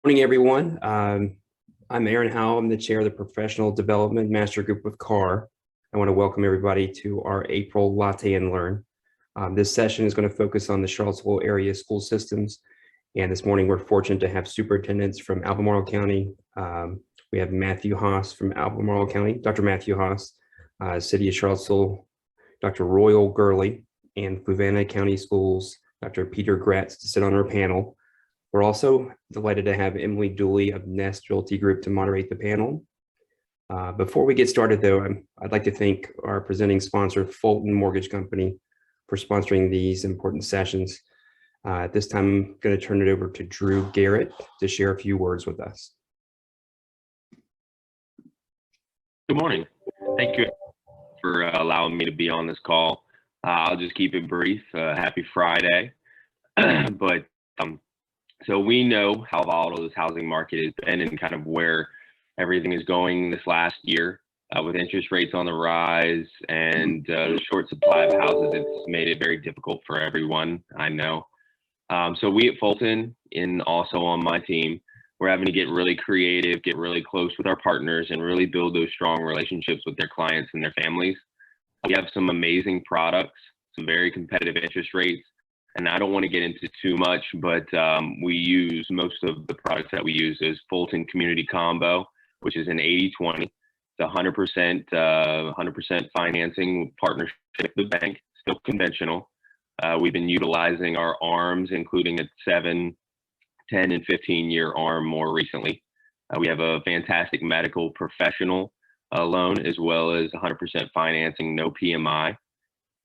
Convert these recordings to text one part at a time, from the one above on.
Morning, everyone. I'm Aaron Howell. I'm the chair of the Professional Development Master Group with CAR. I want to welcome everybody to our April Latte and Learn. This session is going to focus on the Charlottesville area school systems. And this morning, we're fortunate to have superintendents from Albemarle County. We have Matthew Haas from Albemarle County, Dr. Matthew Haas, City of Charlottesville, Dr. Royal Gurley, and Fluvanna County Schools, Dr. Peter Gretz, to sit on our panel. We're also delighted to have Emily Dooley of Nest Realty Group to moderate the panel. Before we get started, though, I'd like to thank our presenting sponsor, Fulton Mortgage Company, for sponsoring these important sessions. At this time, I'm going to turn it over to Drew Garrett to share a few words with us. Good morning. Thank you for allowing me to be on this call. I'll just keep it brief. Happy Friday. So we know how volatile this housing market has been and kind of where everything is going this last year with interest rates on the rise and the short supply of houses. It's made it very difficult for everyone, I know. So we at Fulton, and also on my team, we're having to get really creative, get really close with our partners, and really build those strong relationships with their clients and their families. We have some amazing products, some very competitive interest rates. And I don't want to get into too much, but we use most of the products that we use is Fulton Community Combo, which is an 80-20. It's 100% financing partnership with the bank, still conventional. We've been utilizing our ARMs, including a 7, 10, and 15-year ARM more recently. We have a fantastic medical professional loan, as well as 100% financing, no PMI.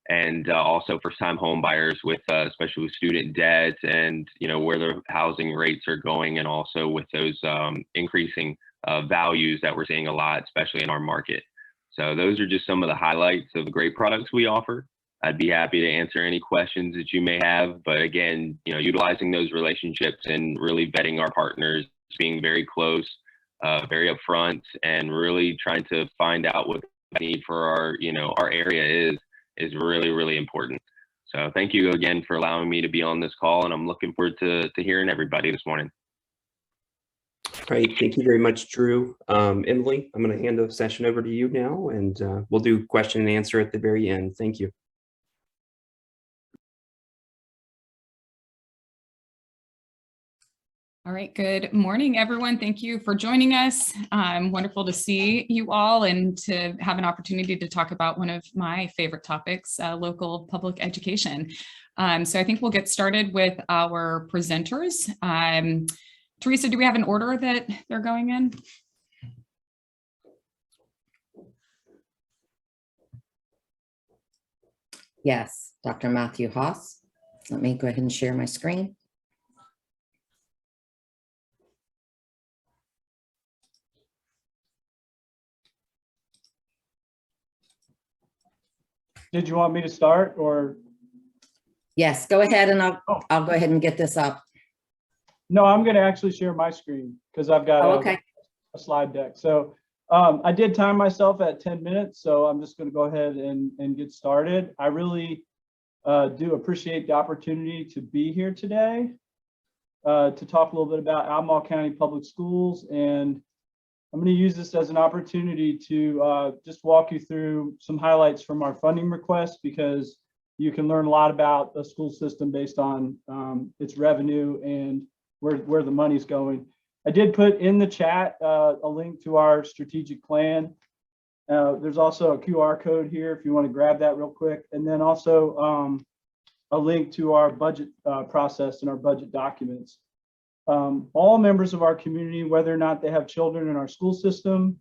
And also first-time home buyers with, especially with student debt and, where the housing rates are going, and also with those increasing values that we're seeing a lot, especially in our market. So those are just some of the highlights of the great products we offer. I'd be happy to answer any questions that you may have. But again, utilizing those relationships and really vetting our partners, being very close, very upfront, and really trying to find out what the need for our area is really, really important. So thank you again for allowing me to be on this call, and I'm looking forward to hearing everybody this morning. Great, thank you very much, Drew. Emily, I'm going to hand the session over to you now, and we'll do question and answer at the very end. Thank you. All right, good morning, everyone. Thank you for joining us. Wonderful to see you all and to have an opportunity to talk about one of my favorite topics, local public education. So I think we'll get started with our presenters. Teresa, do we have an order that they're going in? Yes, Dr. Matthew Haas. Let me go ahead and share my screen. Did you want me to start, or? Yes, go ahead, and I'll go ahead and get this up. No, I'm going to actually share my screen because I've got a slide deck. So I did time myself at 10 minutes, so I'm just going to go ahead and get started. I really do appreciate the opportunity to be here today to talk a little bit about Albemarle County Public Schools, and I'm going to use this as an opportunity to just walk you through some highlights from our funding request, because you can learn a lot about the school system based on its revenue and where the money's going. I did put in the chat a link to our strategic plan. There's also a QR code here if you want to grab that real quick, and then also a link to our budget process and our budget documents. All members of our community, whether or not they have children in our school system,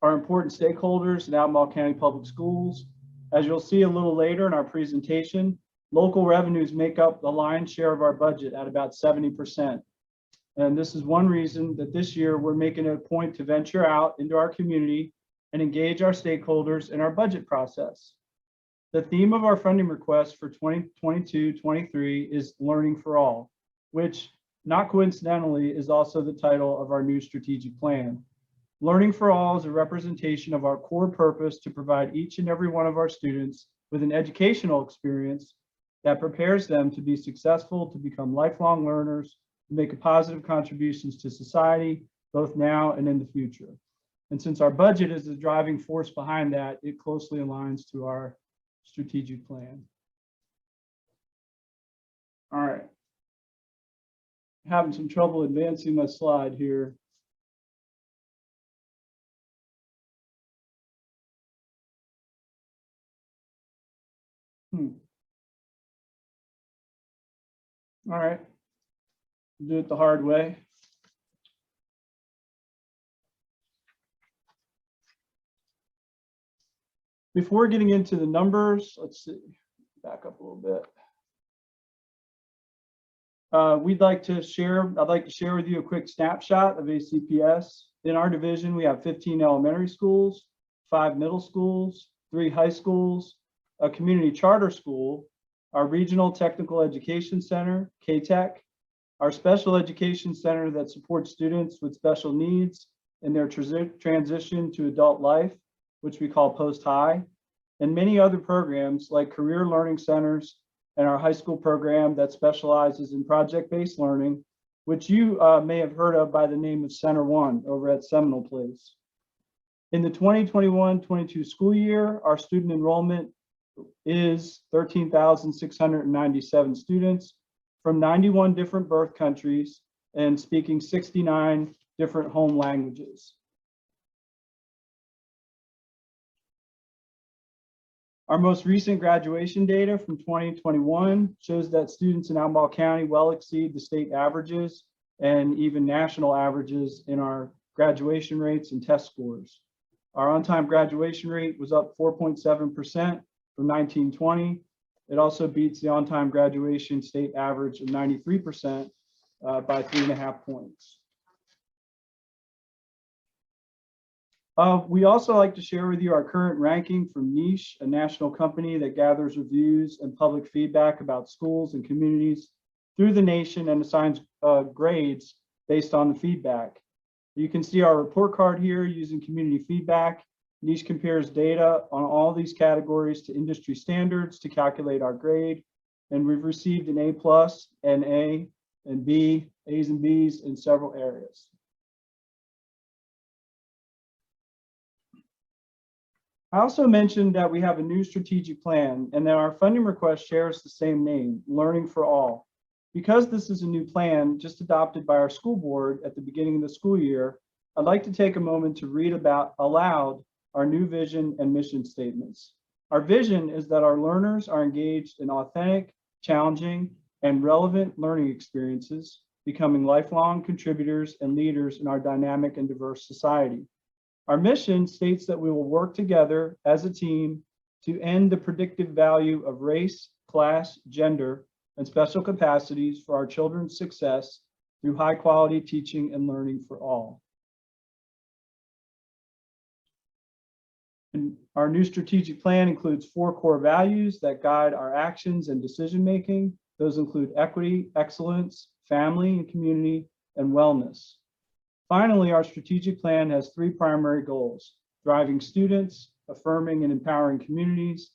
are important stakeholders in Albemarle County Public Schools. As you'll see a little later in our presentation, local revenues make up the lion's share of our budget at about 70%. And this is one reason that this year we're making it a point to venture out into our community and engage our stakeholders in our budget process. The theme of our funding request for 2022-23 is Learning for All, which not coincidentally is also the title of our new strategic plan. Learning for All is a representation of our core purpose to provide each and every one of our students with an educational experience that prepares them to be successful, to become lifelong learners, to make a positive contributions to society, both now and in the future. And since our budget is the driving force behind that, it closely aligns to our strategic plan. All right. Having some trouble advancing my slide here. All right. Do it the hard way. Before getting into the numbers, let's see, back up a little bit. I'd like to share with you a quick snapshot of ACPS. In our division, we have 15 elementary schools, 5 middle schools, 3 high schools, a community charter school, our regional technical education center, KTEC, our special education center that supports students with special needs in their transition to adult life, which we call post-high, and many other programs like career learning centers and our high school program that specializes in project-based learning, which you may have heard of by the name of Center One over at Seminole Place. In the 2021-22 school year, our student enrollment is 13,697 students from 91 different birth countries and speaking 69 different home languages. Our most recent graduation data from 2021 shows that students in Albemarle County well exceed the state averages and even national averages in our graduation rates and test scores. Our on-time graduation rate was up 4.7% from 1920. It also beats the on-time graduation state average of 93% by 3.5 points. We also like to share with you our current ranking from Niche, a national company that gathers reviews and public feedback about schools and communities through the nation and assigns grades based on the feedback. You can see our report card here using community feedback. Niche compares data on all these categories to industry standards to calculate our grade. And we've received an A+, an A, and B, A's and B's in several areas. I also mentioned that we have a new strategic plan and that our funding request shares the same name, Learning for All. Because this is a new plan just adopted by our school board at the beginning of the school year, I'd like to take a moment to read aloud our new vision and mission statements. Our vision is that our learners are engaged in authentic, challenging, and relevant learning experiences, becoming lifelong contributors and leaders in our dynamic and diverse society. Our mission states that we will work together as a team to end the predictive value of race, class, gender, and special capacities for our children's success through high quality teaching and learning for all. And our new strategic plan includes 4 core values that guide our actions and decision making. Those include equity, excellence, family and community, and wellness. Finally, our strategic plan has 3 primary goals: driving students, affirming and empowering communities,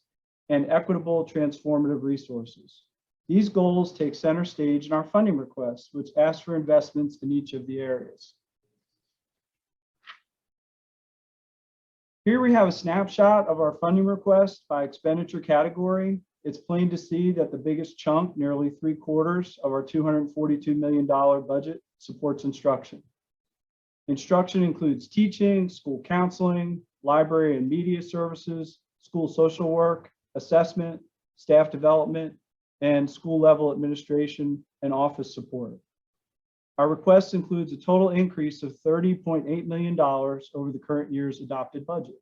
and equitable transformative resources. These goals take center stage in our funding request, which asks for investments in each of the areas. Here we have a snapshot of our funding request by expenditure category. It's plain to see that the biggest chunk, nearly 3/4 of our $242 million budget, supports instruction. Instruction includes teaching, school counseling, library and media services, school social work, assessment, staff development, and school level administration and office support. Our request includes a total increase of $30.8 million over the current year's adopted budget.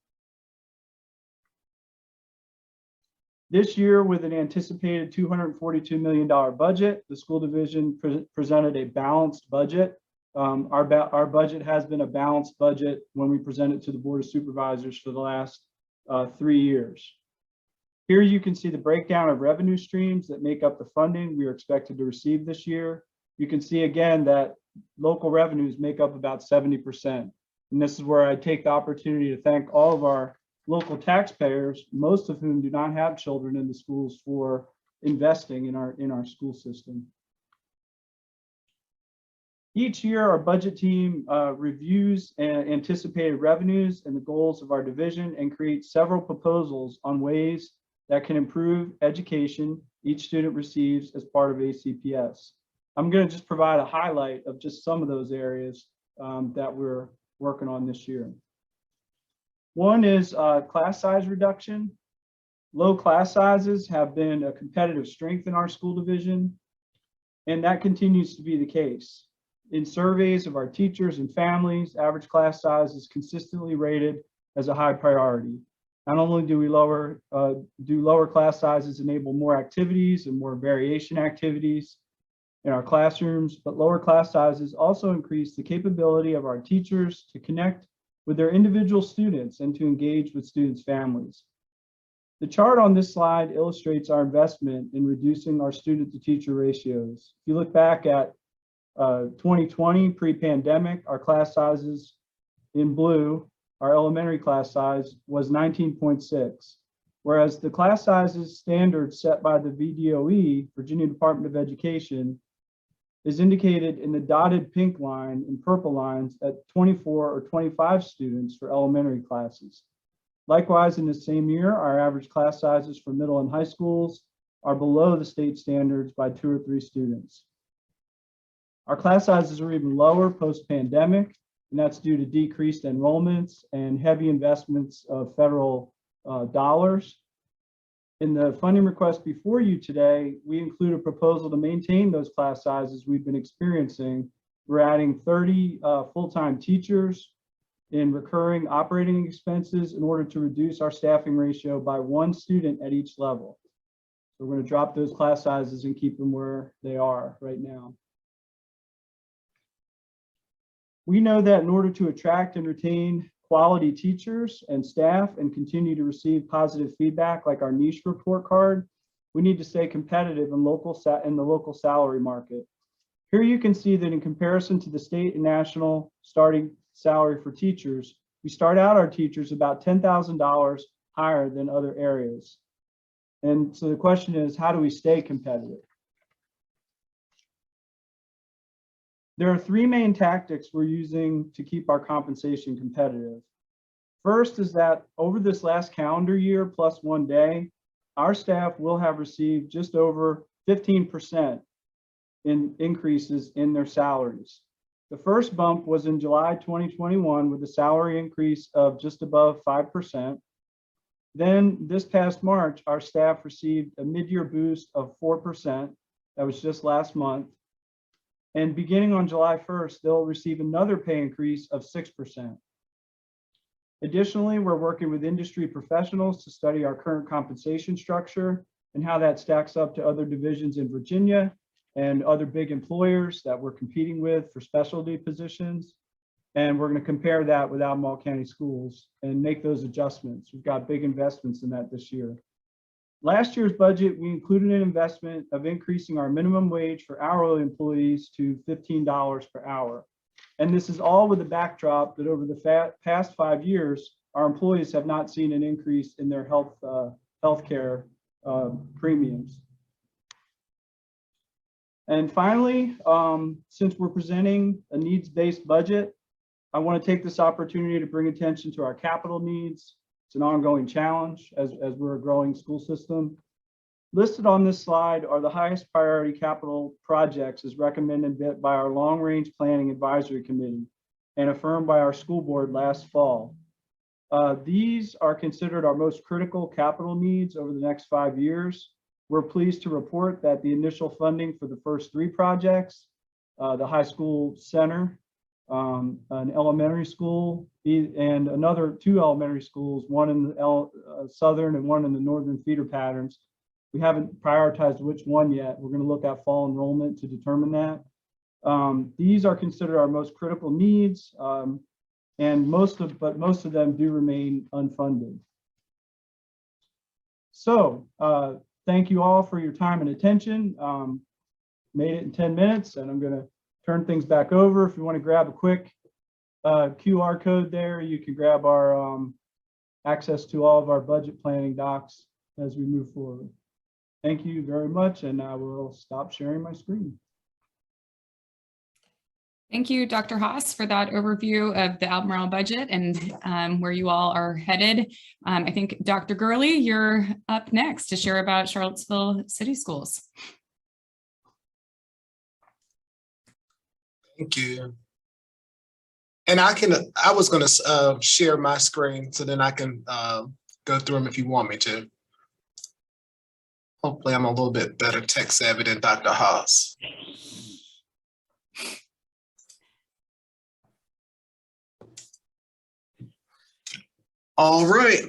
This year, with an anticipated $242 million budget, the school division presented a balanced budget. Our budget has been a balanced budget when we present it to the Board of Supervisors for the last 3 years. Here you can see the breakdown of revenue streams that make up the funding we are expected to receive this year. You can see again that local revenues make up about 70%. And this is where I take the opportunity to thank all of our local taxpayers, most of whom do not have children in the schools, for investing in our school system. Each year, our budget team reviews anticipated revenues and the goals of our division and creates several proposals on ways that can improve education each student receives as part of ACPS. I'm going to just provide a highlight of just some of those areas that we're working on this year. One is class size reduction. Low class sizes have been a competitive strength in our school division, and that continues to be the case. In surveys of our teachers and families, average class size is consistently rated as a high priority. Not only do lower class sizes enable more activities and more variation activities in our classrooms, but lower class sizes also increase the capability of our teachers to connect with their individual students and to engage with students' families. The chart on this slide illustrates our investment in reducing our student-to-teacher ratios. If you look back at 2020, pre-pandemic, our class sizes in blue, our elementary class size was 19.6, whereas the class sizes standard set by the VDOE, Virginia Department of Education, is indicated in the dotted pink line and purple lines at 24 or 25 students for elementary classes. Likewise, in the same year, our average class sizes for middle and high schools are below the state standards by 2 or 3 students. Our class sizes are even lower post-pandemic, and that's due to decreased enrollments and heavy investments of federal dollars. In the funding request before you today, we include a proposal to maintain those class sizes we've been experiencing. We're adding 30 full-time teachers in recurring operating expenses in order to reduce our staffing ratio by 1 student at each level. So we're going to drop those class sizes and keep them where they are right now. We know that in order to attract and retain quality teachers and staff and continue to receive positive feedback like our niche report card, we need to stay competitive in the local salary market. Here you can see that in comparison to the state and national starting salary for teachers, we start out our teachers about $10,000 higher than other areas. And so the question is, how do we stay competitive? There are 3 main tactics we're using to keep our compensation competitive. First is that over this last calendar year plus 1 day, our staff will have received just over 15% in increases in their salaries. The first bump was in July 2021 with a salary increase of just above 5%. Then this past March, our staff received a mid-year boost of 4%. That was just last month. And beginning on July 1st, they'll receive another pay increase of 6%. Additionally, we're working with industry professionals to study our current compensation structure and how that stacks up to other divisions in Virginia and other big employers that we're competing with for specialty positions. And we're going to compare that with Albemarle County Schools and make those adjustments. We've got big investments in that this year. Last year's budget, we included an investment of increasing our minimum wage for hourly employees to $15 per hour. And this is all with the backdrop that over the past 5 years, our employees have not seen an increase in their healthcare premiums. And finally, since we're presenting a needs-based budget, I want to take this opportunity to bring attention to our capital needs. It's an ongoing challenge as we're a growing school system. Listed on this slide are the highest priority capital projects as recommended by our long-range planning advisory committee and affirmed by our school board last fall. These are considered our most critical capital needs over the next 5 years. We're pleased to report that the initial funding for the first 3 projects, the high school center, an elementary school, and another 2 elementary schools, one in the southern and one in the northern feeder patterns. We haven't prioritized which one yet. We're going to look at fall enrollment to determine that. These are considered our most critical needs, and most of them do remain unfunded. So thank you all for your time and attention. Made it in 10 minutes, and I'm going to turn things back over. If you want to grab a quick QR code there, you can grab our access to all of our budget planning docs as we move forward. Thank you very much, and I will stop sharing my screen. Thank you, Dr. Haas, for that overview of the Albemarle budget and where you all are headed. I think Dr. Gurley, you're up next to share about Charlottesville City Schools. Thank you. And I was going to share my screen so then I can go through them if you want me to. Hopefully I'm a little bit better tech savvy than Dr. Haas. All right.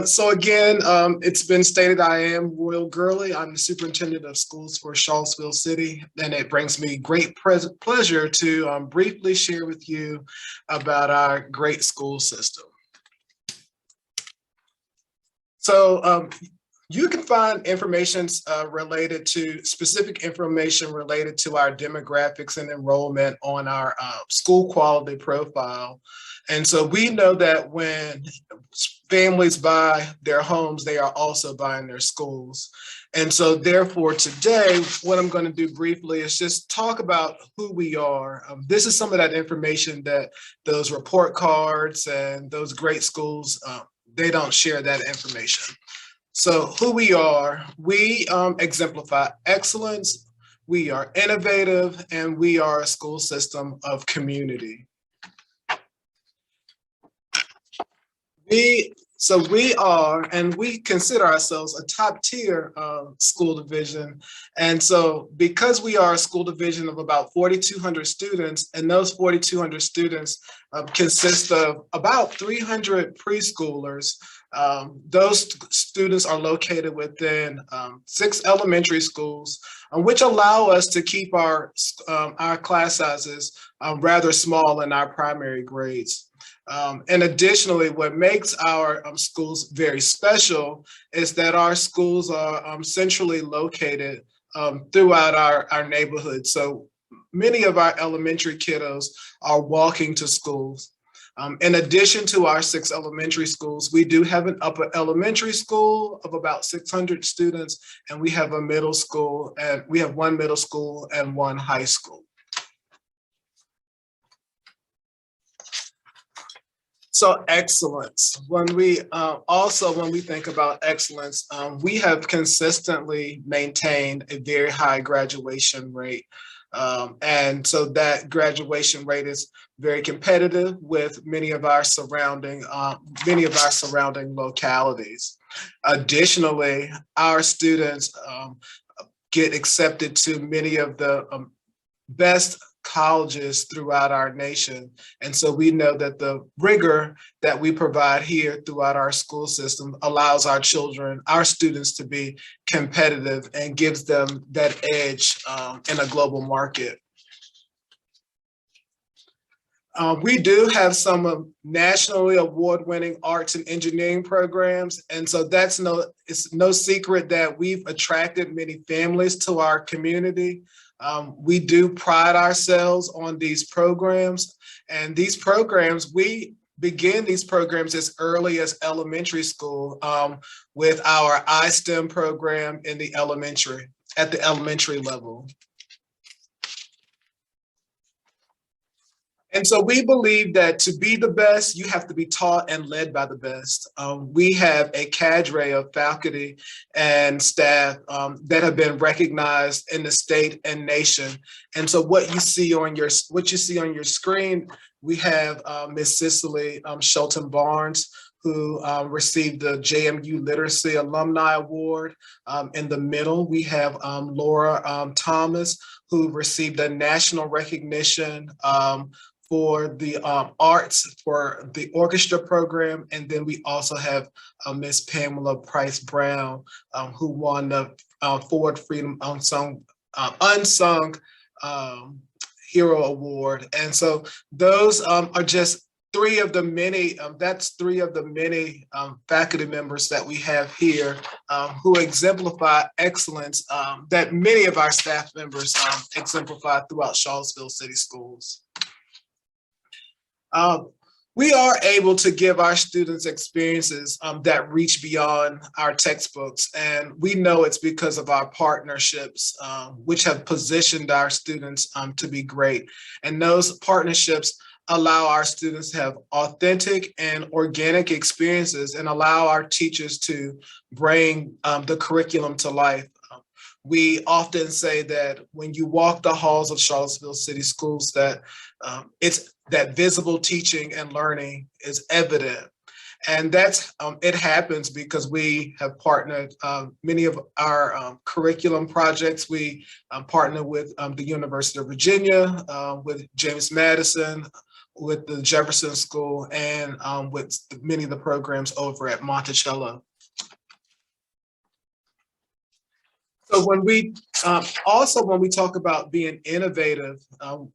So again, it's been stated I am Royal Gurley. I'm the Superintendent of Schools for Charlottesville City, and it brings me great pleasure to briefly share with you about our great school system. So you can find information related to specific information related to our demographics and enrollment on our school quality profile. And so we know that when families buy their homes, they are also buying their schools. And so therefore today, what I'm going to do briefly is just talk about who we are. This is some of that information that those report cards and those great schools, they don't share that information. So who we are, we exemplify excellence, we are innovative, and we are a school system of community. We are, and we consider ourselves a top tier school division. And so because we are a school division of about 4,200 students, and those 4,200 students consist of about 300 preschoolers, those students are located within 6 elementary schools, which allow us to keep our class sizes rather small in our primary grades. And additionally, what makes our schools very special is that our schools are centrally located throughout our neighborhood. So many of our elementary kiddos are walking to schools. In addition to our 6 elementary schools, we do have an upper elementary school of about 600 students, and we have a middle school, and we have 1 middle school and 1 high school. So excellence, when we think about excellence, we have consistently maintained a very high graduation rate. And so that graduation rate is very competitive with many of our surrounding localities. Additionally, our students get accepted to many of the best colleges throughout our nation. And so we know that the rigor that we provide here throughout our school system allows our students to be competitive and gives them that edge in a global market. We do have some nationally award-winning arts and engineering programs. And so it's no secret that we've attracted many families to our community. We do pride ourselves on these programs, and these programs, we begin these programs as early as elementary school with our iSTEM program at the elementary level. And so we believe that to be the best, you have to be taught and led by the best. We have a cadre of faculty and staff that have been recognized in the state and nation. And so what you see on your screen, we have Ms. Cicely Shelton Barnes, who received the JMU Literacy Alumni Award. In the middle, we have Laura Thomas, who received a national recognition for the arts for the orchestra program. And then we also have Miss Pamela Price Brown, who won the Ford Freedom Unsung Hero Award. And so those are just 3 of the many, that's 3 of the many faculty members that we have here who exemplify excellence that many of our staff members exemplify throughout Charlottesville City Schools. We are able to give our students experiences that reach beyond our textbooks. And we know it's because of our partnerships, which have positioned our students to be great. And those partnerships allow our students to have authentic and organic experiences and allow our teachers to bring the curriculum to life. We often say that when you walk the halls of Charlottesville City Schools, that it's that visible teaching and learning is evident. And that's it happens because we have partnered many of our curriculum projects. We partner with the University of Virginia, with James Madison, with the Jefferson School, and with many of the programs over at Monticello. So when we when we talk about being innovative,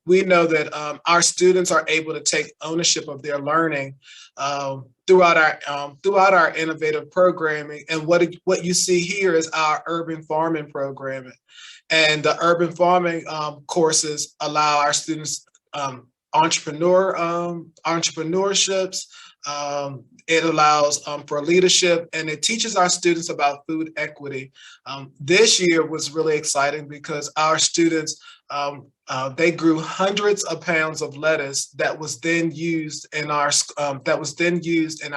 we know that our students are able to take ownership of their learning throughout our innovative programming. And what you see here is our urban farming programming, and the urban farming courses allow our students entrepreneurships. It allows for leadership, and it teaches our students about food equity. This year was really exciting because our students, they grew hundreds of pounds of lettuce that was then used in our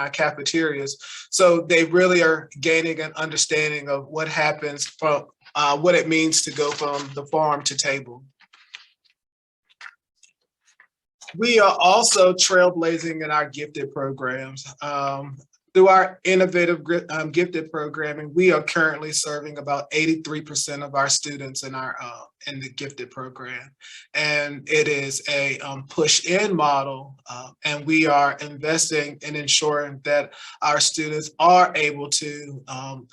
cafeterias. So they really are gaining an understanding of what happens from what it means to go from the farm to table. We are also trailblazing in our gifted programs. Through our innovative gifted programming, we are currently serving about 83% of our students in the gifted program. And it is a push-in model, and we are investing in ensuring that our students are able to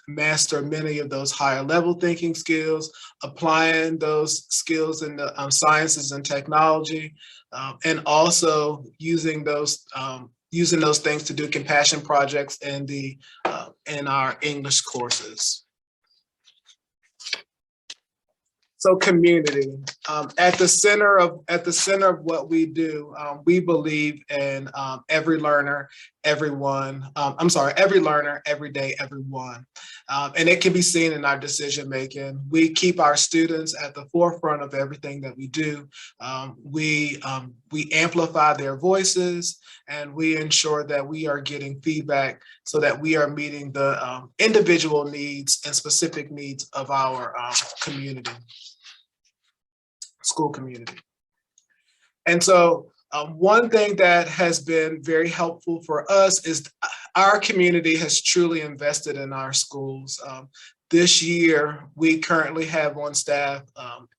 master many of those higher level thinking skills, applying those skills in the sciences and technology, and also using those things to do compassion projects in our English courses. So community, at the center of what we do, we believe in every learner, everyone. Every learner, every day, everyone. And it can be seen in our decision making. We keep our students at the forefront of everything that we do. We amplify their voices, and we ensure that we are getting feedback so that we are meeting the individual needs and specific needs of our school community. And so one thing that has been very helpful for us is our community has truly invested in our schools. This year, we currently have on staff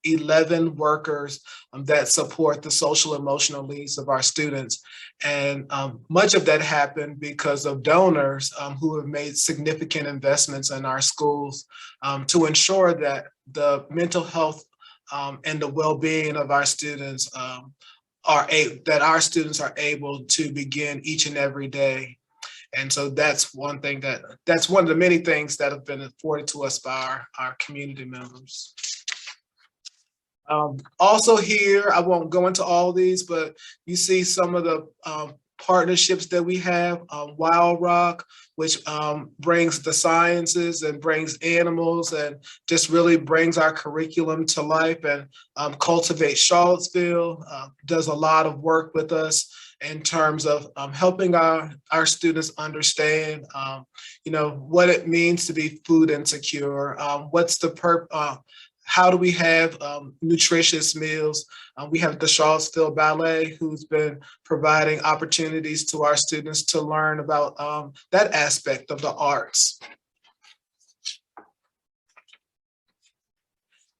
11 workers that support the social emotional needs of our students. And much of that happened because of donors who have made significant investments in our schools to ensure that the mental health and the well-being of our students are able to begin each and every day. And so that's one of the many things that have been afforded to us by our community members. Also here, I won't go into all these, but you see some of the partnerships that we have. Wild Rock, which brings the sciences and brings animals and just really brings our curriculum to life, and Cultivate Charlottesville does a lot of work with us in terms of helping our students understand, what it means to be food insecure. How do we have nutritious meals? We have the Charlottesville Ballet, who's been providing opportunities to our students to learn about that aspect of the arts.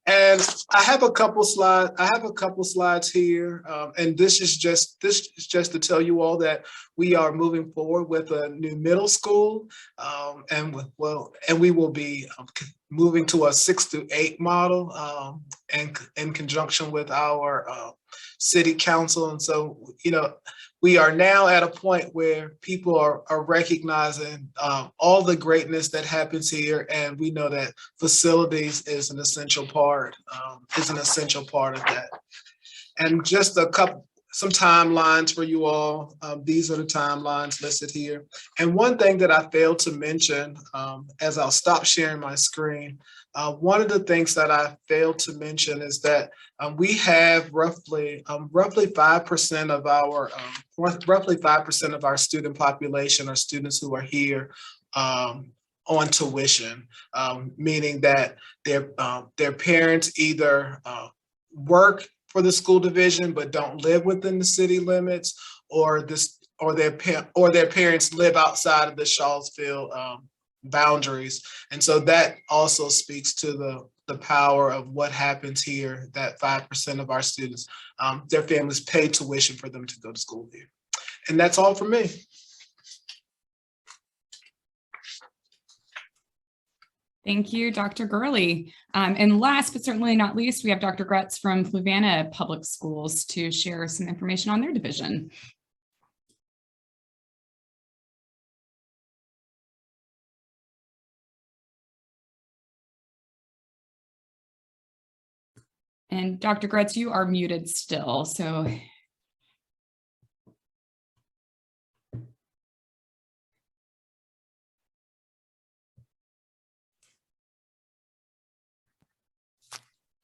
And I have a couple slides here, and this is just to tell you all that we are moving forward with a new middle school, and we will be moving to a 6-8 model, in conjunction with our city council. And so, we are now at a point where people are recognizing all the greatness that happens here, and we know that facilities is an essential part of that. And just a couple, some timelines for you all. These are the timelines listed here. And one thing that I failed to mention, as I'll stop sharing my screen, one of the things that I failed to mention is that we have roughly 5% of our student population are students who are here on tuition, meaning that their parents either work for the school division but don't live within the city limits, or their parents live outside of the Charlottesville boundaries. And so that also speaks to the power of what happens here, that 5% of our students, their families pay tuition for them to go to school here. And that's all for me. Thank you, Dr. Gurley. And last but certainly not least, we have Dr. Gretz from Fluvanna Public Schools to share some information on their division. And Dr. Gretz, you are muted still, so.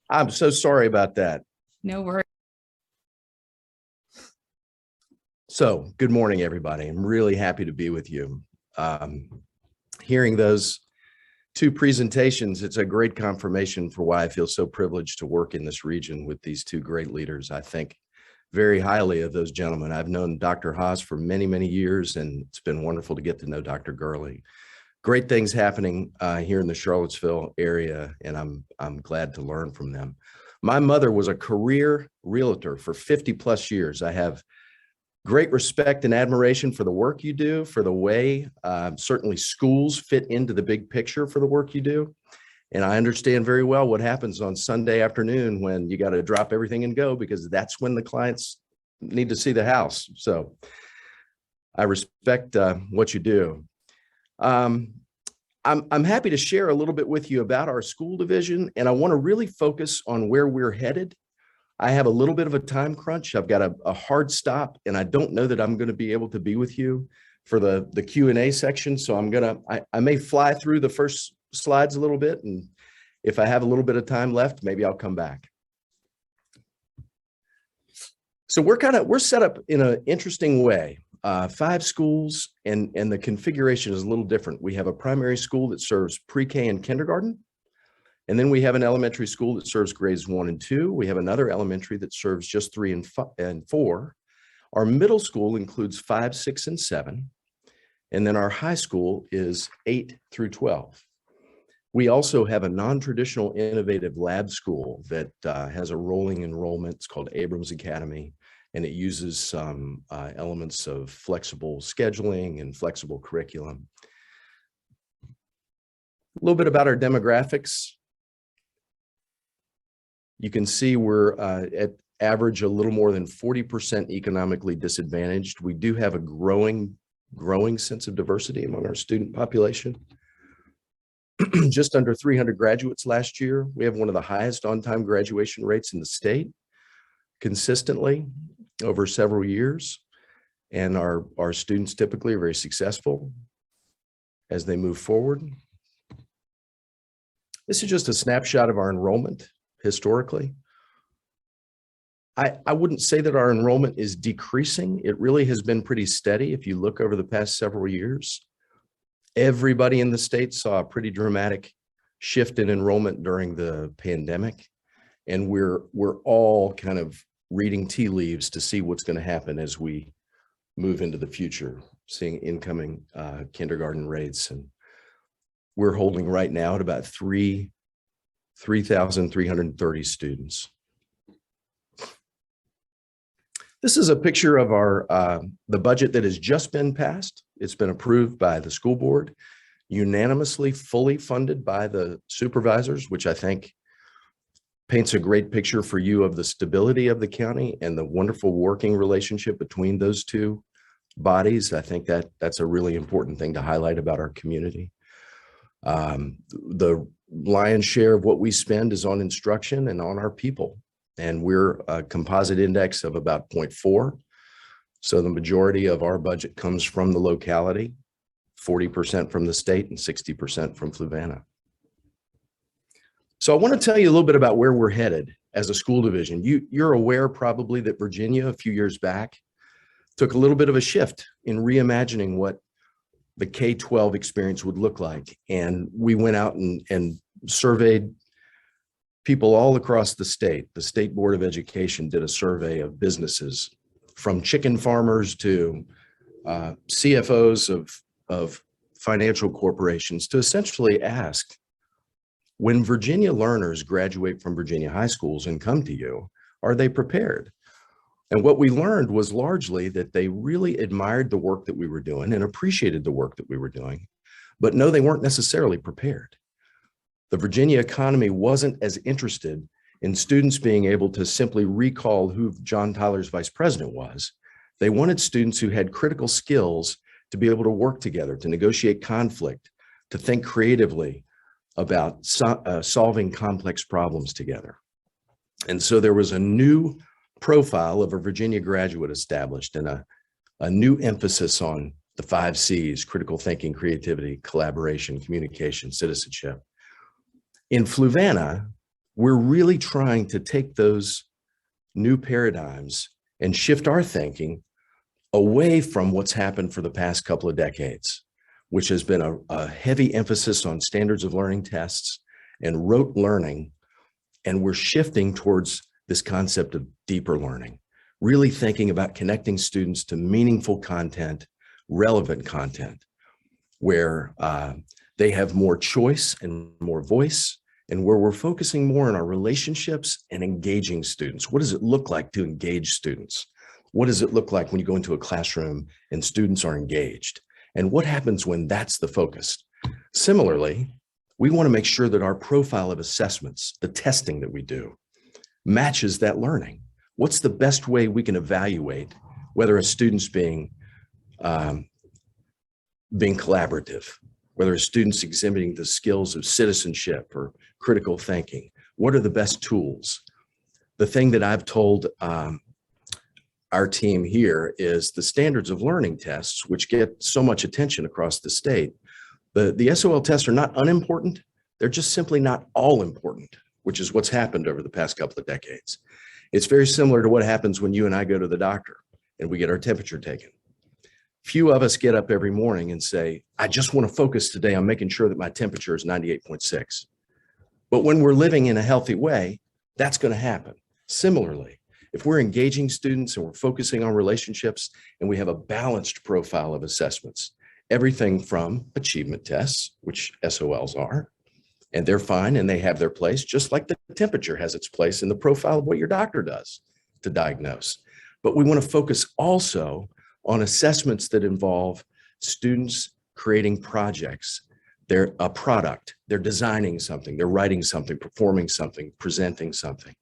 I'm so sorry about that. No worries. So good morning, everybody. I'm really happy to be with you. Hearing those two presentations, it's a great confirmation for why I feel so privileged to work in this region with these two great leaders. I think very highly of those gentlemen. I've known Dr. Haas for many, many years, and it's been wonderful to get to know Dr. Gurley. Great things happening here in the Charlottesville area, and I'm glad to learn from them. My mother was a career realtor for 50 plus years. I have great respect and admiration for the work you do, for the way certainly schools fit into the big picture for the work you do. And I understand very well what happens on Sunday afternoon when you got to drop everything and go, because that's when the clients need to see the house. So I respect what you do. I'm happy to share a little bit with you about our school division, and I want to really focus on where we're headed. I have a little bit of a time crunch. I've got a hard stop, and I don't know that I'm going to be able to be with you for the Q&A section. So I may fly through the first slides a little bit, and if I have a little bit of time left, maybe I'll come back. So we're set up in an interesting way. 5 schools, and the configuration is a little different. We have a primary school that serves pre-K and kindergarten. And then we have an elementary school that serves grades 1 and 2. We have another elementary that serves just 3 and 4. Our middle school includes 5, 6, and 7. And then our high school is 8 through 12. We also have a non-traditional innovative lab school that has a rolling enrollment. It's called Abrams Academy, and it uses some elements of flexible scheduling and flexible curriculum. A little bit about our demographics. You can see we're at average a little more than 40% economically disadvantaged. We do have a growing sense of diversity among our student population. Just under 300 graduates last year. We have one of the highest on-time graduation rates in the state consistently over several years. And our students typically are very successful as they move forward. This is just a snapshot of our enrollment historically. I wouldn't say that our enrollment is decreasing. It really has been pretty steady. If you look over the past several years, everybody in the state saw a pretty dramatic shift in enrollment during the pandemic. And we're all kind of reading tea leaves to see what's going to happen as we move into the future, seeing incoming kindergarten rates. And we're holding right now at about 3,330 students. This is a picture of our the budget that has just been passed. It's been approved by the school board, unanimously fully funded by the supervisors, which I think paints a great picture for you of the stability of the county and the wonderful working relationship between those two bodies. I think that's a really important thing to highlight about our community. The lion's share of what we spend is on instruction and on our people. and we're a composite index of about 0.4. So the majority of our budget comes from the locality, 40% from the state and 60% from Fluvana. So I want to tell you a little bit about where we're headed as a school division. You're aware probably that Virginia a few years back took a little bit of a shift in reimagining what the K-12 experience would look like. And we went out and surveyed people all across the state. The State Board of Education did a survey of businesses from chicken farmers to CFOs of financial corporations to essentially ask, when Virginia learners graduate from Virginia high schools and come to you, are they prepared? And what we learned was largely that they really admired the work that we were doing and appreciated the work that we were doing, but no, they weren't necessarily prepared. The Virginia economy wasn't as interested in students being able to simply recall who John Tyler's vice president was. They wanted students who had critical skills to be able to work together, to negotiate conflict, to think creatively about solving complex problems together. And so there was a new profile of a Virginia graduate established and a new emphasis on the 5 C's: critical thinking, creativity, collaboration, communication, citizenship. In Fluvana, we're really trying to take those new paradigms and shift our thinking away from what's happened for the past couple of decades, which has been a heavy emphasis on standards of learning tests and rote learning. And we're shifting towards this concept of deeper learning, really thinking about connecting students to meaningful content, relevant content, where they have more choice and more voice, and where we're focusing more on our relationships and engaging students. What does it look like to engage students? What does it look like when you go into a classroom and students are engaged? And what happens when that's the focus? Similarly, we want to make sure that our profile of assessments, the testing that we do, matches that learning. What's the best way we can evaluate whether a student's being collaborative, whether a student's exhibiting the skills of citizenship or critical thinking? What are the best tools? The thing that I've told our team here is the standards of learning tests, which get so much attention across the state. The SOL tests are not unimportant. They're just simply not all important, which is what's happened over the past couple of decades. It's very similar to what happens when you and I go to the doctor and we get our temperature taken. Few of us get up every morning and say, I just want to focus today on making sure that my temperature is 98.6. But when we're living in a healthy way, that's going to happen. Similarly, if we're engaging students and we're focusing on relationships and we have a balanced profile of assessments, everything from achievement tests, which SOLs are, and they're fine and they have their place, just like the temperature has its place in the profile of what your doctor does to diagnose. But we want to focus also on assessments that involve students creating projects. They're a product, they're designing something, they're writing something, performing something, presenting something,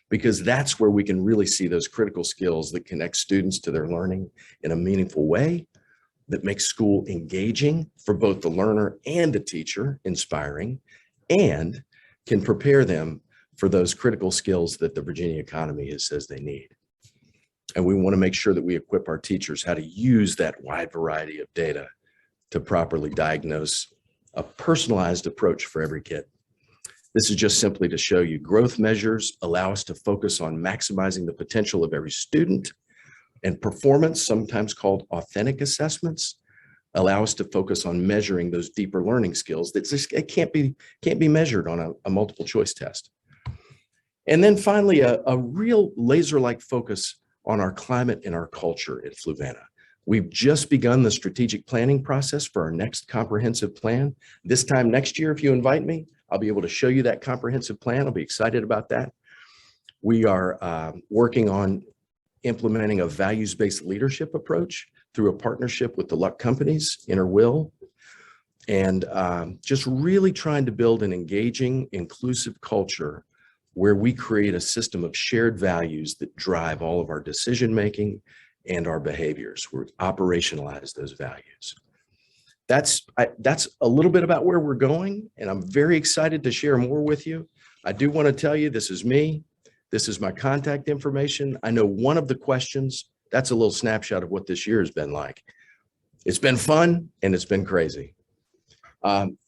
because that's where we can really see those critical skills that connect students to their learning in a meaningful way, that makes school engaging for both the learner and the teacher, inspiring, and can prepare them for those critical skills that the Virginia economy says they need. And we want to make sure that we equip our teachers how to use that wide variety of data to properly diagnose a personalized approach for every kid. This is just simply to show you growth measures allow us to focus on maximizing the potential of every student, and performance, sometimes called authentic assessments, allow us to focus on measuring those deeper learning skills that just it can't be measured on a multiple choice test. And then finally, a real laser-like focus on our climate and our culture at Fluvana. We've just begun the strategic planning process for our next comprehensive plan. This time next year, if you invite me, I'll be able to show you that comprehensive plan. I'll be excited about that. We are working on implementing a values-based leadership approach through a partnership with the Luck companies, Inner Will, and just really trying to build an engaging, inclusive culture where we create a system of shared values that drive all of our decision-making and our behaviors. We operationalize those values. That's a little bit about where we're going, and I'm very excited to share more with you. I do want to tell you, this is me. This is my contact information. I know one of the questions, that's a little snapshot of what this year has been like. It's been fun and it's been crazy.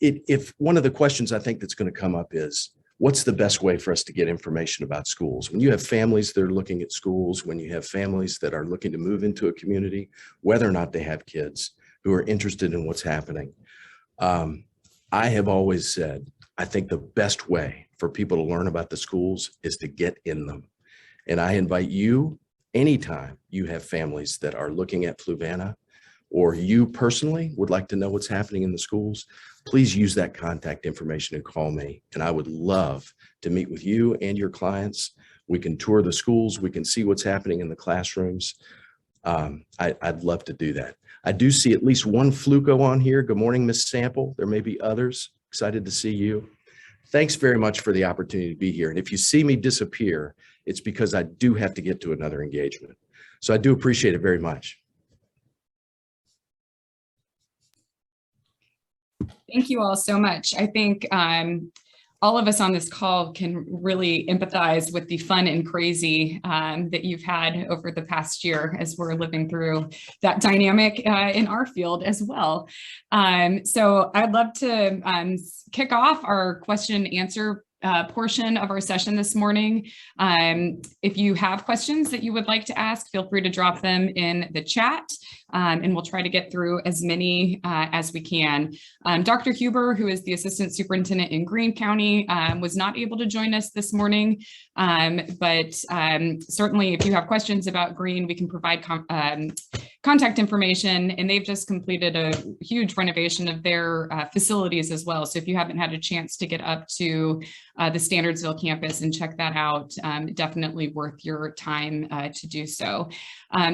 If one of the questions I think that's going to come up is, what's the best way for us to get information about schools? When you have families that are looking at schools, when you have families that are looking to move into a community, whether or not they have kids who are interested in what's happening. I have always said, I think the best way for people to learn about the schools is to get in them. And I invite you, anytime you have families that are looking at Fluvana, or you personally would like to know what's happening in the schools, please use that contact information and call me. And I would love to meet with you and your clients. We can tour the schools. We can see what's happening in the classrooms. I'd love to do that. I do see at least one Fluco on here. Good morning, Miss Sample. There may be others. Excited to see you. Thanks very much for the opportunity to be here. And if you see me disappear, it's because I do have to get to another engagement. So I do appreciate it very much. Thank you all so much. I think all of us on this call can really empathize with the fun and crazy that you've had over the past year as we're living through that dynamic in our field as well. So I'd love to kick off our question and answer portion of our session this morning. If you have questions that you would like to ask, feel free to drop them in the chat. And we'll try to get through as many as we can. Dr. Huber, who is the Assistant Superintendent in Greene County, was not able to join us this morning, but certainly if you have questions about Greene, we can provide contact information, and they've just completed a huge renovation of their facilities as well. So if you haven't had a chance to get up to the Standardsville campus and check that out, definitely worth your time to do so.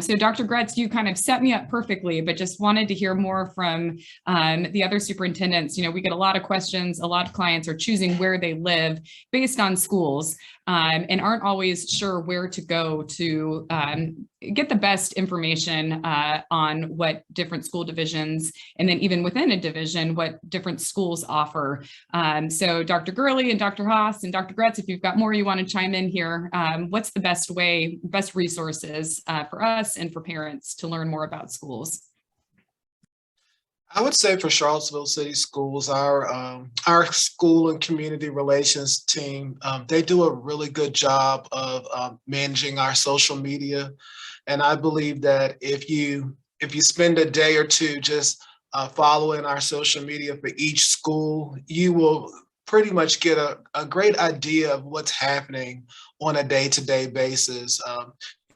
So Dr. Gretz, you kind of set me up perfectly, but just wanted to hear more from the other superintendents. You know, we get a lot of questions. A lot of clients are choosing where they live based on schools and aren't always sure where to go to get the best information on what different school divisions, and then even within a division, what different schools offer. So Dr. Gurley and Dr. Haas and Dr. Gretz, if you've got more you want to chime in here, what's the best way, best resources for us and for parents to learn more about schools? I would say for Charlottesville City Schools, our school and community relations team, they do a really good job of managing our social media. And I believe that if you spend a day or two just following our social media for each school, you will pretty much get a great idea of what's happening on a day-to-day basis.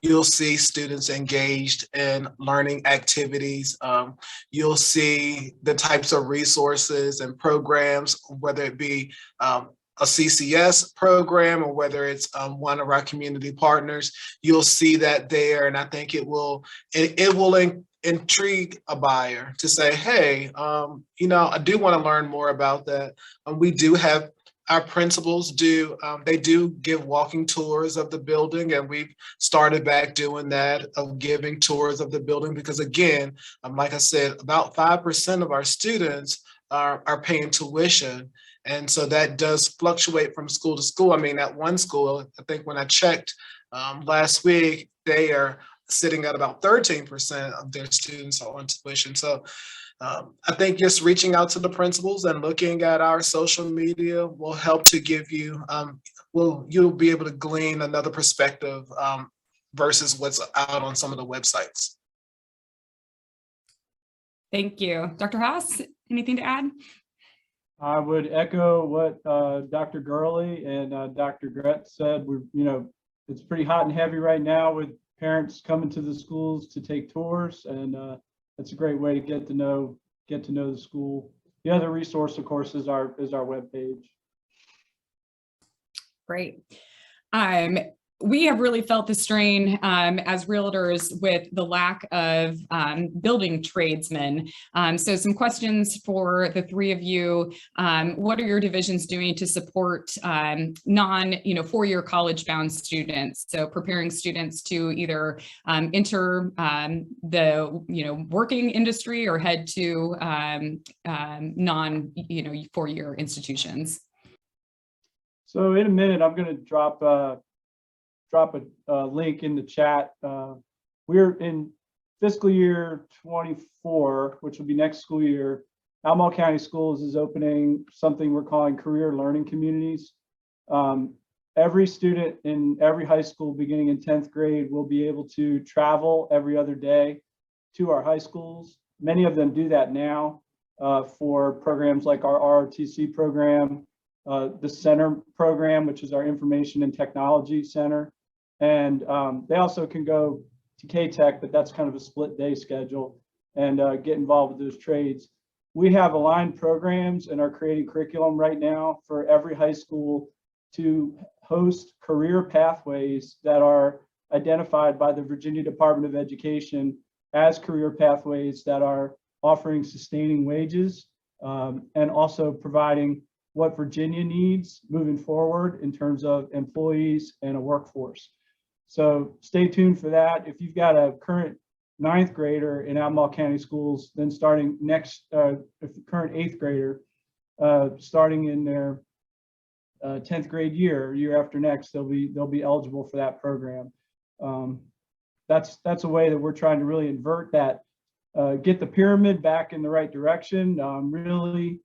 You'll see students engaged in learning activities. You'll see the types of resources and programs, whether it be a CCS program or whether it's one of our community partners. You'll see that there, and I think it will intrigue a buyer to say, hey, you know, I do want to learn more about that. We do have our principals they do give walking tours of the building, and we've started back doing that, of giving tours of the building, because again, like I said, about 5% of our students are paying tuition. And so that does fluctuate from school to school. I mean, at one school, I think when I checked last week, they are sitting at about 13% of their students are on tuition. So I think just reaching out to the principals and looking at our social media will help to give you, you'll be able to glean another perspective versus what's out on some of the websites. Thank you. Dr. Haas, anything to add? I would echo what Dr. Gurley and Dr. Gretz said. It's pretty hot and heavy right now with parents coming to the schools to take tours, and that's a great way to get to know the school. The other resource, of course, is our webpage. Great. We have really felt the strain as realtors with the lack of building tradesmen. So some questions for the three of you. What are your divisions doing to support four-year college-bound students? So preparing students to either enter the working industry or head to four-year institutions. So in a minute, I'm going to drop drop a link in the chat. We're in fiscal year 24, which will be next school year. Albemarle County Schools is opening something we're calling career learning communities. Every student in every high school beginning in 10th grade will be able to travel every other day to our high schools. Many of them do that now for programs like our ROTC program, the Center program, which is our Information and Technology Center. And they also can go to K-Tech, but that's kind of a split day schedule, and get involved with those trades. We have aligned programs and are creating curriculum right now for every high school to host career pathways that are identified by the Virginia Department of Education as career pathways that are offering sustaining wages and also providing what Virginia needs moving forward in terms of employees and a workforce. So stay tuned for that. If you've got a current 9th grader in Albemarle County Schools, then starting next, if the current 8th grader, starting in their 10th grade year after next, they'll be eligible for that program. That's a way that we're trying to really invert that, get the pyramid back in the right direction. Really,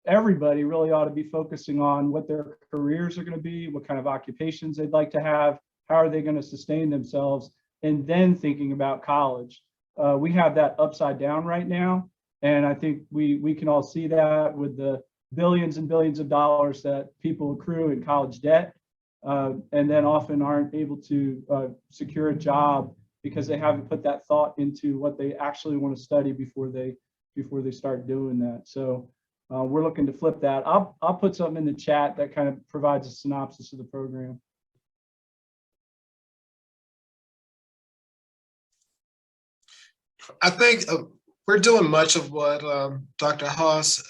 everybody really ought to be focusing on what their careers are going to be, what kind of occupations they'd like to have, how are they going to sustain themselves, and then thinking about college. We have that upside down right now, and I think we can all see that with the billions and billions of dollars that people accrue in college debt, and then often aren't able to secure a job because they haven't put that thought into what they actually want to study before they start doing that. So we're looking to flip that. I'll put something in the chat that kind of provides a synopsis of the program. I think we're doing much of what Dr. Haas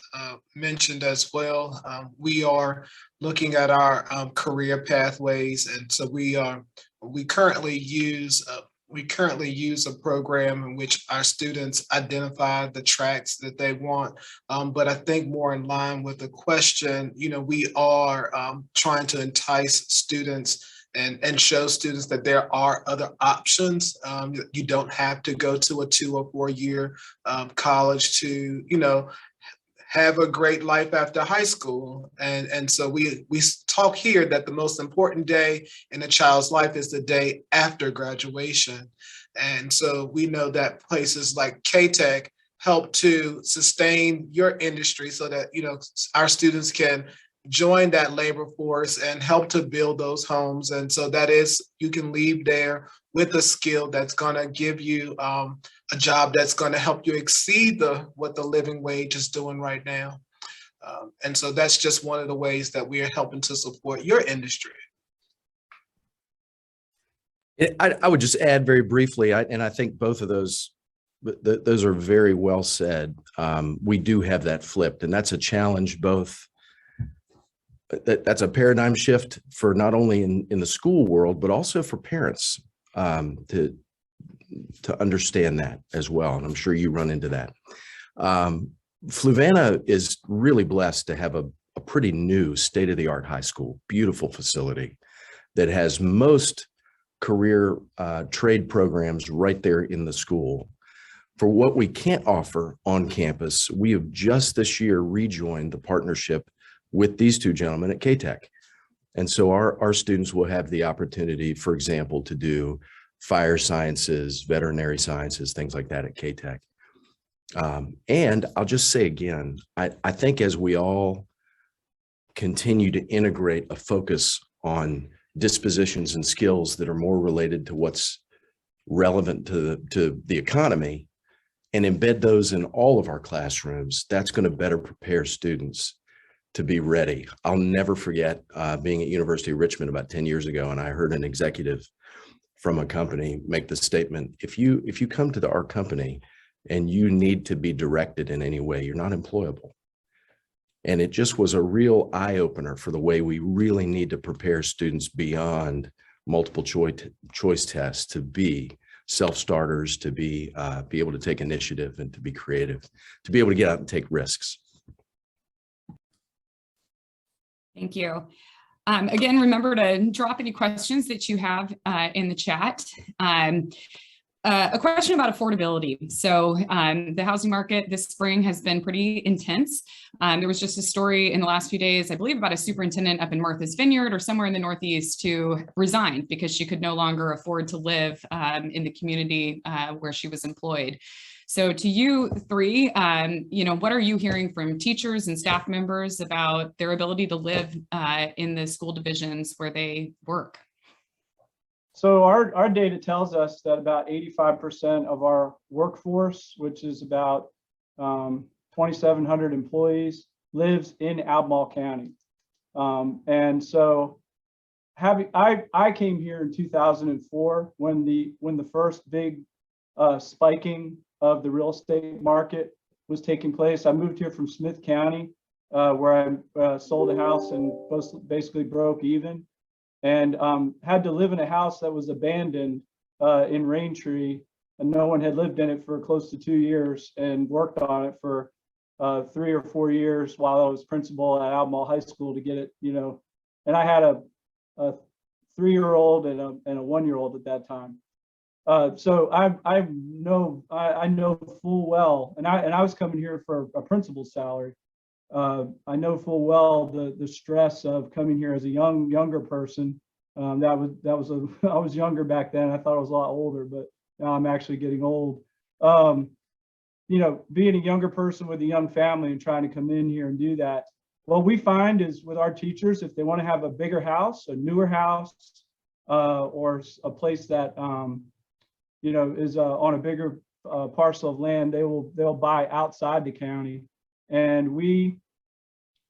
mentioned as well. We are looking at our career pathways, and so we currently use a program in which our students identify the tracks that they want. But I think more in line with the question, we are trying to entice students and show students that there are other options. You don't have to go to a 2 or 4 year college to, have a great life after high school. And so we talk here that the most important day in a child's life is the day after graduation. And so we know that places like K-Tech help to sustain your industry so that, our students can join that labor force and help to build those homes. And so that is, you can leave there with a skill that's going to give you a job that's going to help you exceed what the living wage is doing right now. And so that's just one of the ways that we are helping to support your industry. I would just add very briefly, and I think both of those are very well said. We do have that flipped, and that's a challenge both. That's a paradigm shift for not only in the school world, but also for parents to understand that as well. And I'm sure you run into that. Fluvana is really blessed to have a pretty new state-of-the-art high school, beautiful facility that has most career trade programs right there in the school. For what we can't offer on campus, we have just this year rejoined the partnership with these two gentlemen at K-Tech. And so our students will have the opportunity, for example, to do fire sciences, veterinary sciences, things like that at K-Tech. And I'll just say again, I think as we all continue to integrate a focus on dispositions and skills that are more related to what's relevant to the economy and embed those in all of our classrooms, that's going to better prepare students to be ready. I'll never forget being at University of Richmond about 10 years ago, and I heard an executive from a company make the statement, if you come to our company and you need to be directed in any way, you're not employable. And it just was a real eye-opener for the way we really need to prepare students beyond multiple choice tests to be self-starters, to be able to take initiative and to be creative, to be able to get out and take risks. Thank you. Again, remember to drop any questions that you have in the chat. A question about affordability. So the housing market this spring has been pretty intense. There was just a story in the last few days, I believe, about a superintendent up in Martha's Vineyard or somewhere in the Northeast who resigned because she could no longer afford to live in the community where she was employed. So to you three, what are you hearing from teachers and staff members about their ability to live in the school divisions where they work? So our data tells us that about 85% of our workforce, which is about 2,700 employees, lives in Albemarle County. And so I came here in 2004 when the first big spiking of the real estate market was taking place. I moved here from Smith County, where I sold a house and basically broke even, and had to live in a house that was abandoned in Raintree, and no one had lived in it for close to 2 years, and worked on it for 3 or 4 years while I was principal at Albemarle High School to get it, and I had a 3-year-old and a 1-year-old at that time. So I know full well, and I was coming here for a principal's salary. I know full well the stress of coming here as a younger person. I was younger back then. I thought I was a lot older, but now I'm actually getting old. Being a younger person with a young family and trying to come in here and do that. What we find is with our teachers, if they want to have a bigger house, a newer house, or a place that is on a bigger parcel of land, they'll buy outside the county, and we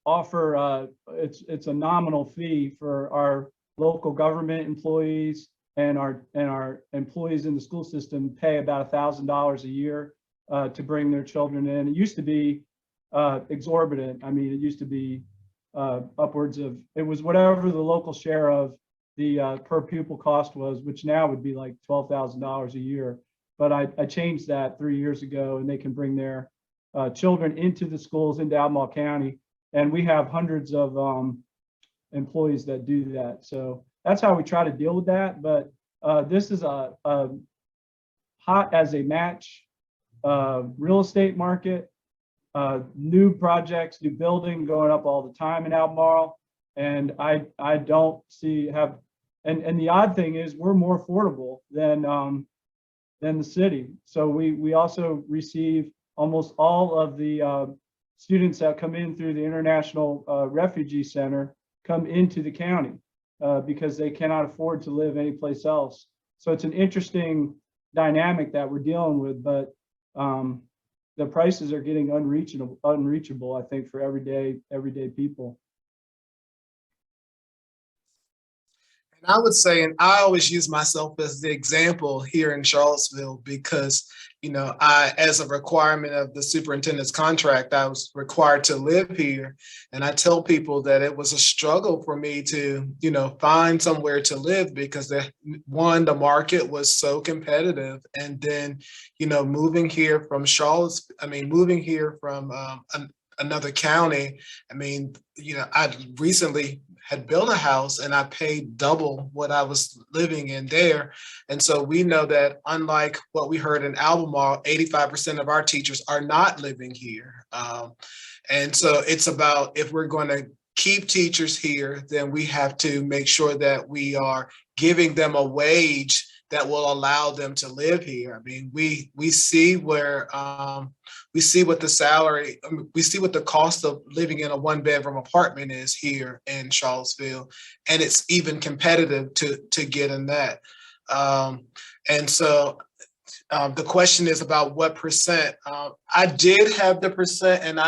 offer it's a nominal fee for our local government employees, and our employees in the school system pay about $1,000 a year to bring their children in. It used to be exorbitant. I mean, it used to be upwards of, it was whatever the local share of the per pupil cost was, which now would be like $12,000 a year. But I changed that 3 years ago, and they can bring their children into the schools into Albemarle County, and we have hundreds of employees that do that. So that's how we try to deal with that. But this is a hot as a match real estate market, new projects, new building going up all the time in Albemarle, and I don't see and the odd thing is we're more affordable than the city. So we also receive almost all of the students that come in through the International Refugee Center come into the county because they cannot afford to live anyplace else. So it's an interesting dynamic that we're dealing with, but the prices are getting unreachable, I think, for everyday people. And I would say, and I always use myself as the example here in Charlottesville because, as a requirement of the superintendent's contract, I was required to live here. And I tell people that it was a struggle for me to, find somewhere to live because the market was so competitive. And then, moving here from moving here from another county, I recently had built a house and I paid double what I was living in there. And so we know that unlike what we heard in Albemarle, 85% of our teachers are not living here. And so it's about, if we're going to keep teachers here, then we have to make sure that we are giving them a wage that will allow them to live here. We see where we see what the salary, we see what the cost of living in a 1-bedroom apartment is here in Charlottesville, and it's even competitive to get in that. And so the question is about what percent. I did have the percent, and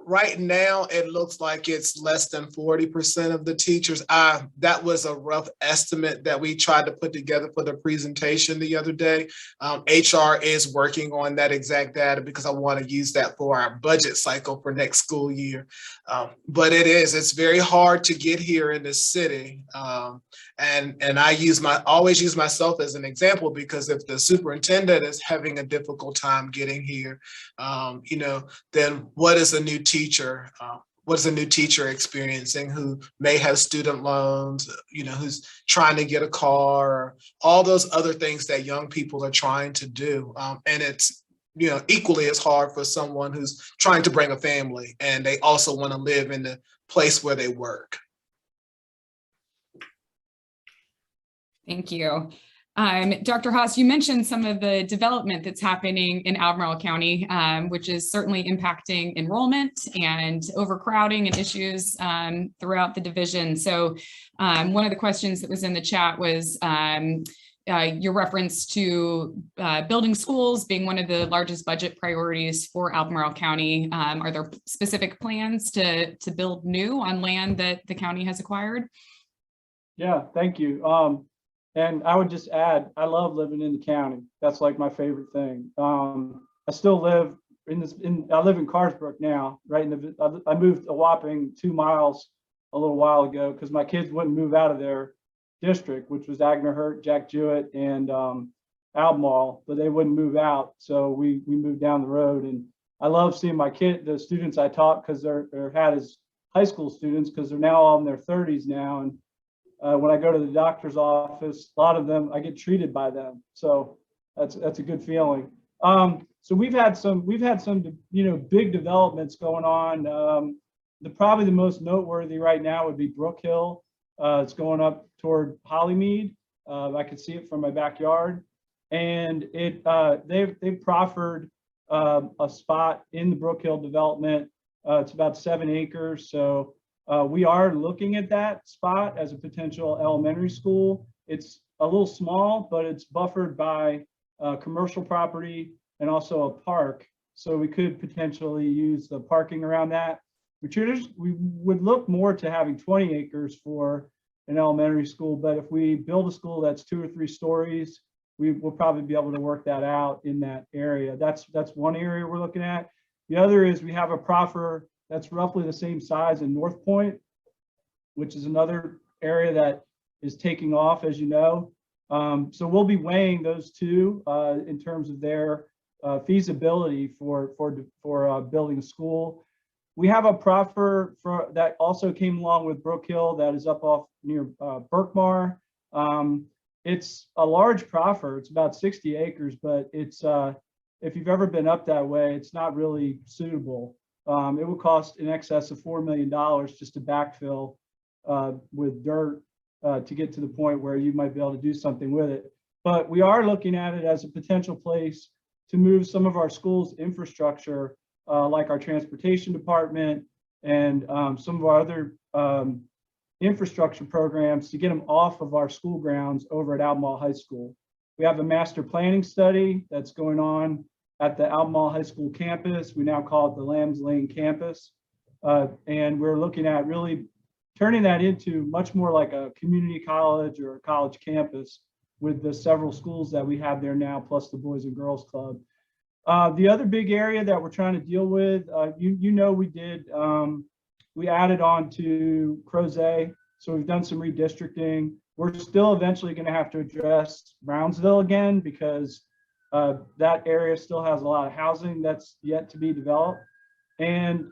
right now it looks like it's less than 40% of the teachers. That was a rough estimate that we tried to put together for the presentation the other day. HR is working on that exact data because I want to use that for our budget cycle for next school year. But it's very hard to get here in the city. And I always use myself as an example because if the superintendent is having a difficult time getting here, then what is a new teacher? what's a new teacher experiencing who may have student loans, who's trying to get a car, or all those other things that young people are trying to do. And it's, equally as hard for someone who's trying to bring a family and they also want to live in the place where they work. Thank you. Dr. Haas, you mentioned some of the development that's happening in Albemarle County, which is certainly impacting enrollment and overcrowding and issues throughout the division. So one of the questions that was in the chat was your reference to building schools being one of the largest budget priorities for Albemarle County. Are there specific plans to build new on land that the county has acquired? Yeah, thank you. And I would just add, I love living in the county. That's like my favorite thing. I still live I live in Carsbrook now, right? I moved a whopping 2 miles a little while ago because my kids wouldn't move out of their district, which was Agner-Hurt, Jack Jewett, and Albemarle, but they wouldn't move out. So we moved down the road, and I love seeing the students I taught, because they're had as high school students, because they're now all in their 30s now. And when I go to the doctor's office, a lot of them, I get treated by them. So that's a good feeling. So we've had some big developments going on. Probably the most noteworthy right now would be Brook Hill. It's going up toward Hollymead. I could see it from my backyard, and they've proffered a spot in the Brook Hill development. It's about 7 acres. So we are looking at that spot as a potential elementary school. It's a little small, but it's buffered by commercial property and also a park. So we could potentially use the parking around that. We would look more to having 20 acres for an elementary school, but if we build a school that's 2 or 3 stories, we will probably be able to work that out in that area. That's one area we're looking at. The other is we have a proffer that's roughly the same size in North Point, which is another area that is taking off, as you know. So we'll be weighing those two in terms of their feasibility for building a school. We have a proffer that also came along with Brook Hill that is up off near Berkmar. It's a large proffer. It's about 60 acres, but it's if you've ever been up that way, it's not really suitable. It would cost in excess of $4 million just to backfill with dirt to get to the point where you might be able to do something with it. But we are looking at it as a potential place to move some of our schools' infrastructure, like our transportation department and some of our other infrastructure programs, to get them off of our school grounds over at Albemarle High School. We have a master planning study that's going on at the Albemarle High School campus. We now call it the Lambs Lane campus. And we're looking at really turning that into much more like a community college or a college campus with the several schools that we have there now, plus the Boys and Girls Club. The other big area that we're trying to deal with, we added on to Crozet, so we've done some redistricting. We're still eventually going to have to address Brownsville again, because that area still has a lot of housing that's yet to be developed. And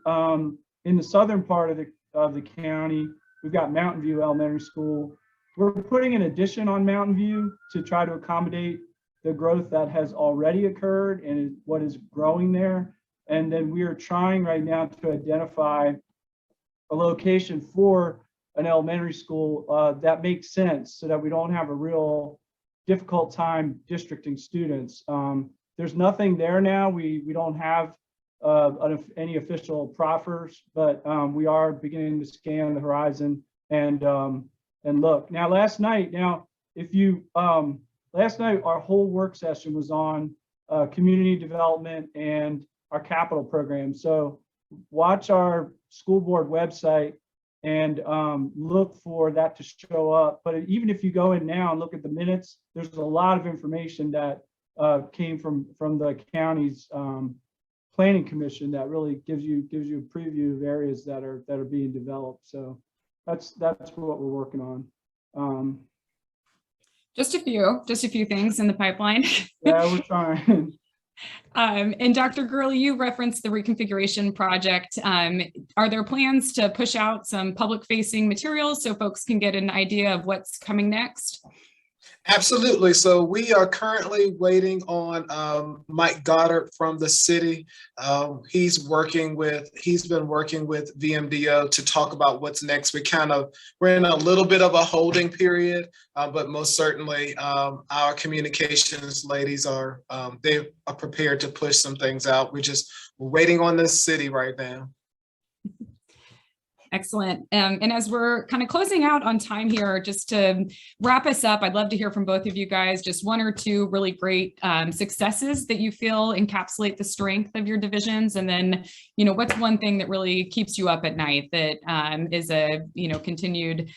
in the southern part of the county, we've got Mountain View Elementary School. We're putting an addition on Mountain View to try to accommodate the growth that has already occurred and what is growing there. And then we are trying right now to identify a location for an elementary school that makes sense, so that we don't have a real difficult time districting students. There's nothing there now. We don't have any official proffers, but we are beginning to scan the horizon and look. Now, last night our whole work session was on community development and our capital program. So watch our school board website and look for that to show up. But even if you go in now and look at the minutes, there's a lot of information that came from the county's planning commission that really gives you a preview of areas that are being developed. So that's what we're working on. Just a few things in the pipeline. Yeah, we're trying. And Dr. Gurley, you referenced the reconfiguration project. Are there plans to push out some public-facing materials so folks can get an idea of what's coming next? Absolutely. So we are currently waiting on Mike Goddard from the city. He's been working with VMDO to talk about what's next. We're in a little bit of a holding period, but most certainly our communications ladies are prepared to push some things out. We're waiting on the city right now. Excellent. And as we're kind of closing out on time here, just to wrap us up, I'd love to hear from both of you guys, just one or two really great successes that you feel encapsulate the strength of your divisions. And then, what's one thing that really keeps you up at night that is a, continued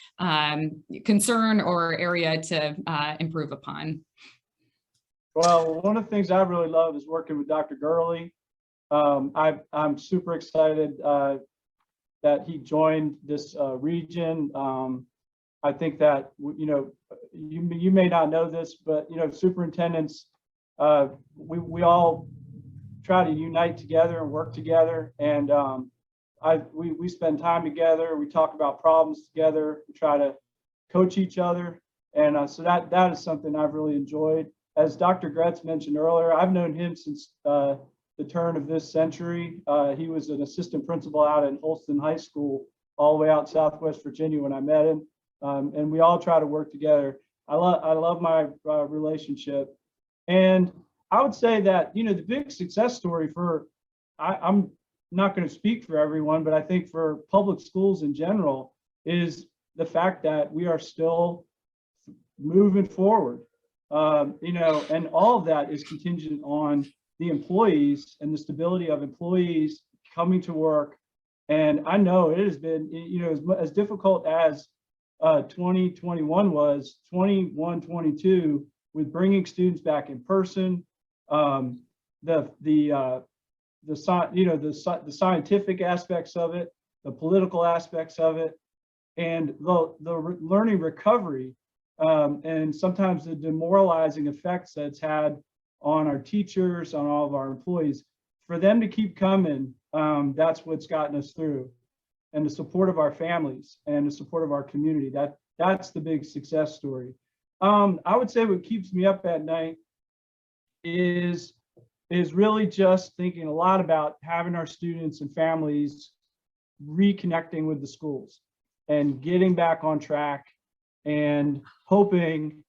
concern or area to improve upon? Well, one of the things I really love is working with Dr. Gurley. I'm super excited that he joined this region. I think that, you may not know this, but, superintendents, we all try to unite together and work together. And we spend time together. We talk about problems together. We try to coach each other. And so that is something I've really enjoyed. As Dr. Gretz mentioned earlier, I've known him since the turn of this century. He was an assistant principal out at Holston High School, all the way out Southwest Virginia when I met him. And we all try to work together. I love my relationship. And I would say that, the big success story I'm not going to speak for everyone, but I think for public schools in general is the fact that we are still moving forward. And all of that is contingent on the employees and the stability of employees coming to work. And I know it has been, as difficult as 2021 was, 21-22 with bringing students back in person, the scientific aspects of it, the political aspects of it, and the learning recovery, and sometimes the demoralizing effects that it's had on our teachers, on all of our employees, for them to keep coming. That's what's gotten us through, and the support of our families and the support of our community. That's the big success story. I would say what keeps me up at night is really just thinking a lot about having our students and families reconnecting with the schools and getting back on track and hoping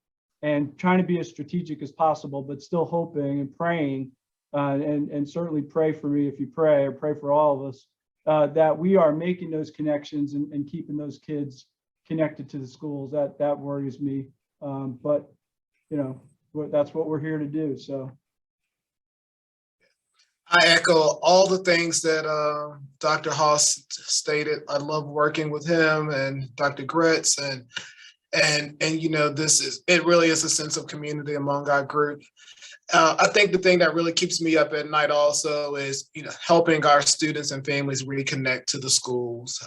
and trying to be as strategic as possible, but still hoping and praying, and certainly pray for me if you pray, or pray for all of us, that we are making those connections and keeping those kids connected to the schools. That worries me, but that's what we're here to do. So I echo all the things that Dr. Haas stated. I love working with him and Dr. Gretz, and it really is a sense of community among our group. I think the thing that really keeps me up at night also is, helping our students and families reconnect to the schools.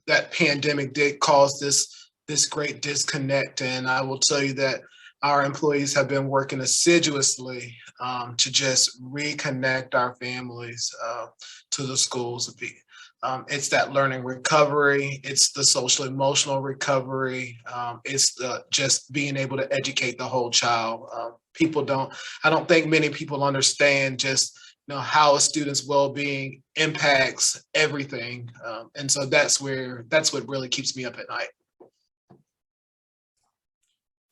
That pandemic did cause this great disconnect, and I will tell you that our employees have been working assiduously to just reconnect our families to the schools. It's that learning recovery, it's the social emotional recovery, it's just being able to educate the whole child. I don't think many people understand just how a student's well-being impacts everything. And so that's what really keeps me up at night.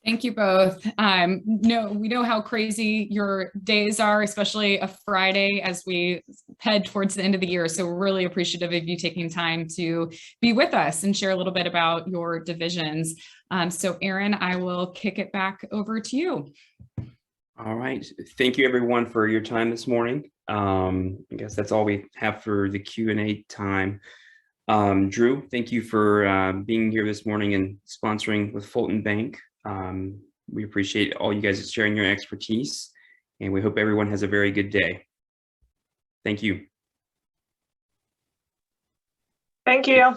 Thank you both. We know how crazy your days are, especially a Friday as we head towards the end of the year. So we're really appreciative of you taking time to be with us and share a little bit about your divisions. So Aaron, I will kick it back over to you. All right. Thank you everyone for your time this morning. I guess that's all we have for the Q&A time. Drew, thank you for being here this morning and sponsoring with Fulton Bank. We appreciate all you guys sharing your expertise, and we hope everyone has a very good day. Thank you. Thank you.